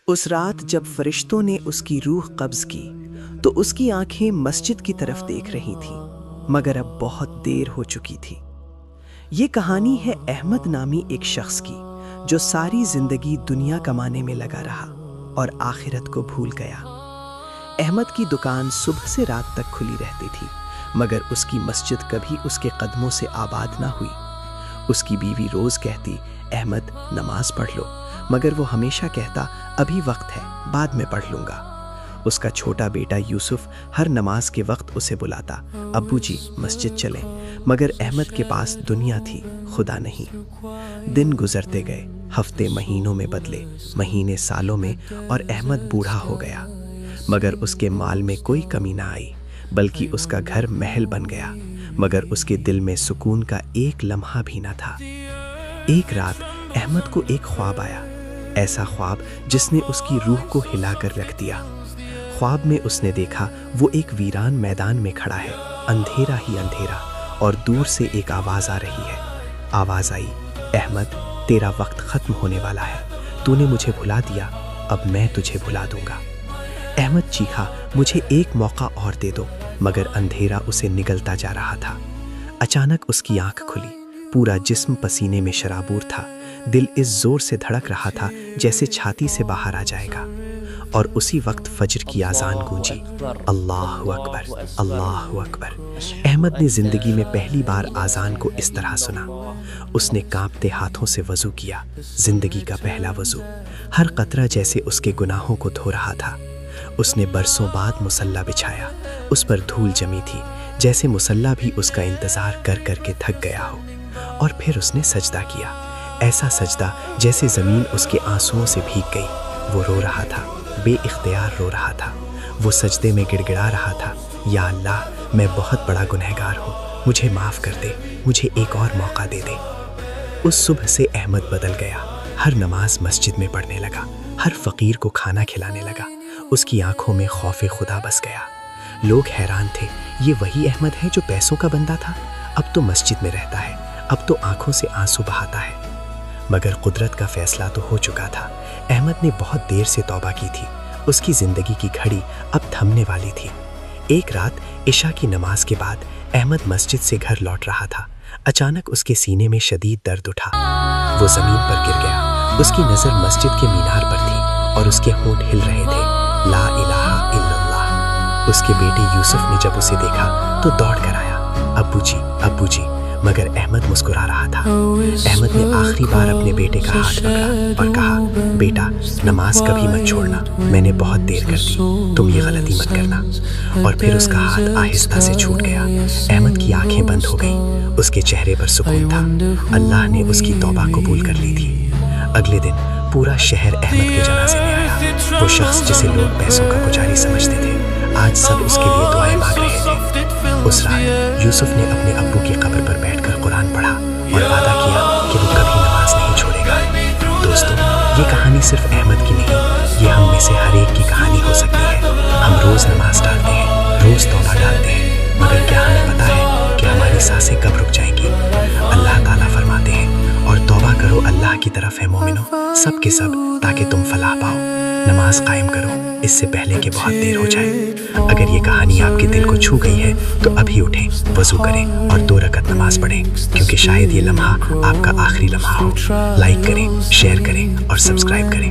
اس رات جب فرشتوں نے اس کی روح قبض کی تو اس کی آنکھیں مسجد کی طرف دیکھ رہی تھیں، مگر اب بہت دیر ہو چکی تھی۔ یہ کہانی ہے احمد نامی ایک شخص کی جو ساری زندگی دنیا کمانے میں لگا رہا اور آخرت کو بھول گیا۔ احمد کی دکان صبح سے رات تک کھلی رہتی تھی، مگر اس کی مسجد کبھی اس کے قدموں سے آباد نہ ہوئی۔ اس کی بیوی روز کہتی، احمد نماز پڑھ لو، مگر وہ ہمیشہ کہتا، ابھی وقت ہے، بعد میں پڑھ لوں گا۔ اس کا چھوٹا بیٹا یوسف ہر نماز کے وقت اسے بلاتا، ابو جی مسجد چلیں، مگر احمد کے پاس دنیا تھی، خدا نہیں۔ دن گزرتے گئے، ہفتے مہینوں میں بدلے، مہینے سالوں میں، اور احمد بوڑھا ہو گیا، مگر اس کے مال میں کوئی کمی نہ آئی، بلکہ اس کا گھر محل بن گیا، مگر اس کے دل میں سکون کا ایک لمحہ بھی نہ تھا۔ ایک رات احمد کو ایک خواب آیا، ایسا خواب جس نے اس کی روح کو ہلا کر رکھ دیا۔ خواب میں اس نے دیکھا وہ ایک ویران میدان میں کھڑا ہے، اندھیرا ہی اندھیرا، اور دور سے ایک آواز آ رہی ہے۔ آواز آئی، احمد تیرا وقت ختم ہونے والا ہے، تو نے مجھے بھلا دیا، اب میں تجھے بھلا دوں گا۔ احمد چیخا، مجھے ایک موقع اور دے دو، مگر اندھیرا اسے نگلتا جا رہا تھا۔ اچانک اس کی آنکھ کھلی، پورا جسم پسینے میں شرابور تھا، دل اس زور سے دھڑک رہا تھا جیسے چھاتی سے باہر آ جائے گا، اور اسی وقت فجر کی آذان گونجی، اللہ اکبر، اللہ اکبر۔ احمد نے زندگی میں پہلی بار آذان کو اس طرح سنا۔ اس نے کانپتے ہاتھوں سے وضو کیا، زندگی کا پہلا وضو، ہر قطرہ جیسے اس کے گناہوں کو دھو رہا تھا۔ اس نے برسوں بعد مصلی بچھایا، اس پر دھول جمی تھی، جیسے مصلی بھی اس کا انتظار کر کر کے تھک گیا ہو، اور پھر اس نے سجدہ کیا، ایسا سجدہ جیسے زمین اس کے آنسوؤں سے بھیگ گئی۔ وہ رو رہا تھا، بے اختیار رو رہا تھا، وہ سجدے میں گڑ گڑا رہا تھا، یا اللہ میں بہت بڑا گنہگار ہوں، مجھے معاف کر دے، مجھے ایک اور موقع دے دے۔ اس صبح سے احمد بدل گیا، ہر نماز مسجد میں پڑھنے لگا، ہر فقیر کو کھانا کھلانے لگا، اس کی آنکھوں میں خوف خدا بس گیا۔ لوگ حیران تھے، یہ وہی احمد ہے جو پیسوں کا بندہ تھا، اب تو مسجد میں رہتا ہے، اب تو آنکھوں سے آنسو بہاتا ہے۔ مگر قدرت کا فیصلہ تو ہو چکا تھا۔ احمد نے بہت دیر سے توبہ کی تھی، اس کی زندگی کی گھڑی اب تھمنے والی تھی۔ ایک رات عشاء کی نماز کے بعد احمد مسجد سے گھر لوٹ رہا تھا، اچانک اس کے سینے میں شدید درد اٹھا، وہ زمین پر گر گیا۔ اس کی نظر مسجد کے مینار پر تھی، اور اس کے ہونٹ ہل رہے تھے، لا الہ الا اللہ۔ اس کے بیٹے یوسف نے جب اسے دیکھا تو دوڑ کر آیا، ابو جی، ابو جی، مگر احمد مسکرا رہا تھا۔ احمد نے آخری بار اپنے بیٹے کا ہاتھ پکڑا اور کہا، بیٹا نماز کبھی مت چھوڑنا، میں نے بہت دیر کر دی، تم یہ غلطی مت کرنا۔ اور پھر اس کا ہاتھ آہستہ سے چھوٹ گیا، احمد کی آنکھیں بند ہو گئیں، اس کے چہرے پر سکون تھا، اللہ نے اس کی توبہ قبول کر لی تھی۔ اگلے دن پورا شہر احمد کے جنازے میں آیا، وہ شخص جسے لوگ پیسوں کا پجاری سمجھتے تھے، آج سب اس کے لیے دعائیں مانگ رہے تھے۔ اس رات یوسف نے اپنے ابو کی قبر پر بیٹھ کر قرآن پڑھا اور وعدہ کیا کہ وہ کبھی نماز نہیں چھوڑے گا۔ دوستو، یہ کہانی صرف احمد کی نہیں، یہ ہم میں سے ہر ایک کی کہانی ہو سکتی ہے۔ ہم روز نماز ڈالتے ہیں، روز توبہ ڈالتے ہیں، مگر کیا ہمیں پتہ ہے کہ ہماری سانسیں کب رک جائیں گی؟ اللہ تعالیٰ فرماتے ہیں، اور توبہ کرو اللہ کی طرف ہے مومنو، سب کے سب، تاکہ تم فلاح پاؤ۔ نماز قائم کرو اس سے پہلے کہ بہت دیر ہو جائے۔ اگر یہ کہانی آپ کے دل کو چھو گئی ہے تو ابھی اٹھیں، وضو کریں اور 2 رکعت نماز پڑھیں، کیونکہ شاید یہ لمحہ آپ کا آخری لمحہ ہو۔ لائک کریں، شیئر کریں اور سبسکرائب کریں۔